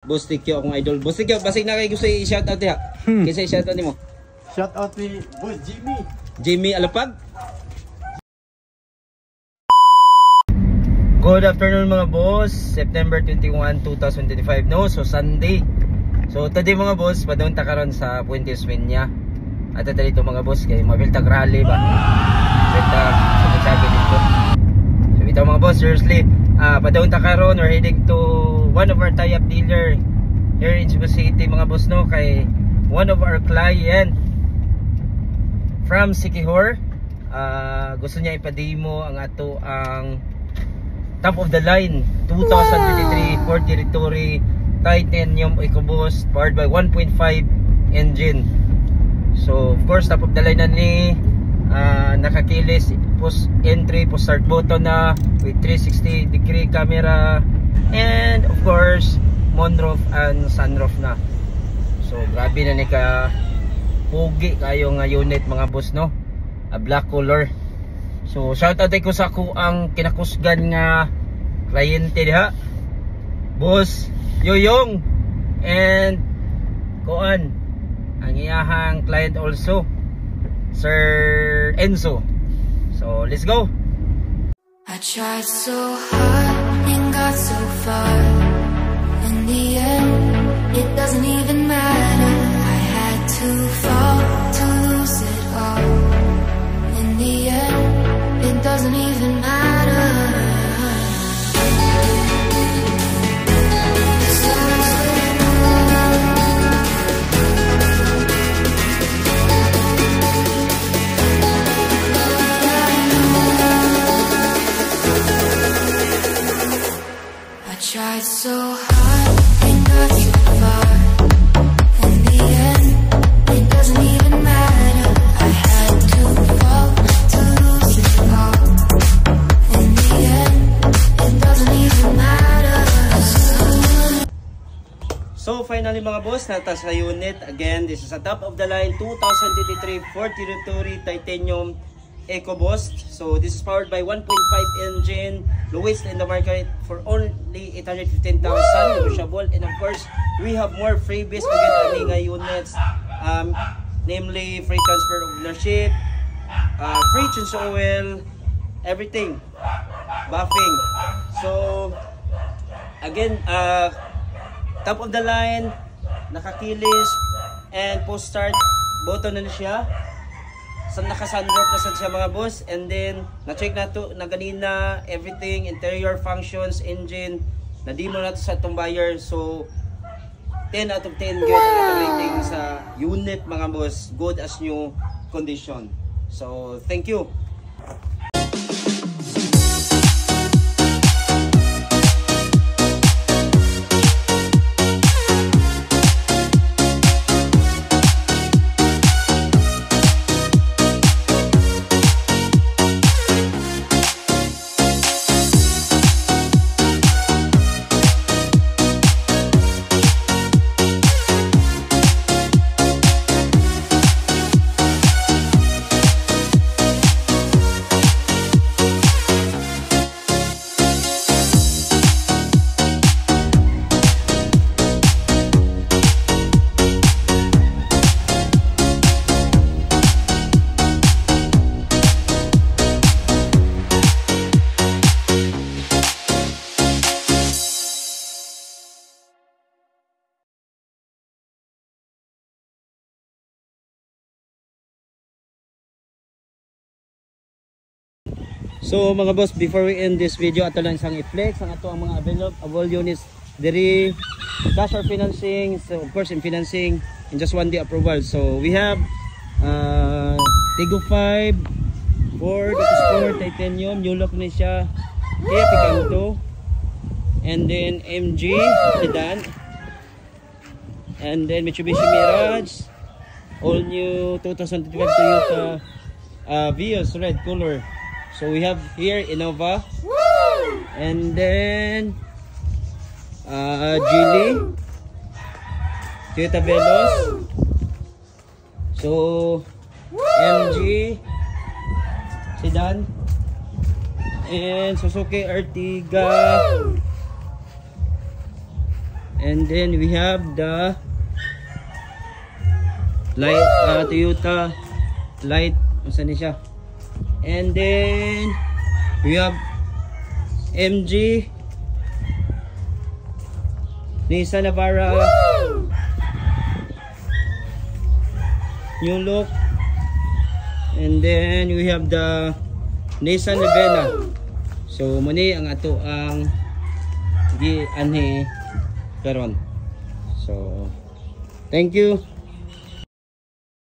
Boss Tikyo akong idol. Boss Tikyo, basig na kayo gusto i-shoutout diha. Kinsa i-shoutout nimo? Shoutout ni Boss Jimmy. Jimmy Alapag. Good afternoon mga boss. September 21, 2025 no. So Sunday. So today mga boss, padung ta karon sa Puentes Peña. At dito mga boss kay mabiltag rally ba. Beta sa dito. So ito mga boss, seriously, padung ta karon, we're heading to one of our tie-up dealer here in Cebu City mga boss no, kay one of our client from Siquijor. Gusto niya ipademo ang ato ang top of the line 2023 Ford Territory Titanium EcoBoost powered by 1.5 engine. So of course top of the line na ni, nakakilis post entry, post start button na with 360 degree camera, and of course moonroof and sunroof na. So grabe na ni ka pugi kayo nga unit mga boss no, a black color. So shout out ko sa ako ang kinakusgan nga kliyente diha, Boss Yoyong, and kuan ang iyahang client also, Sir Enzo. So let's go. I tried so hard and got so far. In the end, it doesn't even matter. I had to fall to lose it all. In the end, it doesn't even matter. Tried so hard and got so far. In the end, it doesn't even matter. I had to fall to lose it all. In the end, it doesn't even matter. So finally mga boss, nata sa unit. Again, this is a top of the line 2023 Ford Territory Titanium EcoBoost. So this is powered by 1.5 engine, lowest in the market for only 815,000, negotiable. And of course, we have more freebies again nga units, namely free transfer of ownership, free change oil, everything, buffing. So again, top of the line, nakakilis, and post start button na siya. Sa naka-sunroof na siya mga boss, and then na-check na to na ganina everything, interior functions, engine, na-demo na to sa itong buyer. So 10 out of 10 good ang rating sa unit mga boss, good as new condition. So thank you. So mga boss, before we end this video, ato lang isang i-flex ang ato ang mga available units diri, cash or financing. So of course in financing, in just 1 day approval. So we have Tigo 5 Ford EcoSport Titanium, new look na siya, Kia Picanto, and then MG sedan, and then Mitsubishi Mirage, all new 2025 Toyota Vios red color. So we have here Innova, and then Geely, Toyota Veloz, so MG sedan, and Suzuki Ertiga, And then we have the light Toyota light, usan ni siya. And then we have MG Nissan Navara. New look. And then we have the Nissan Navena. So muni ang ato ang di anhi karon. So thank you.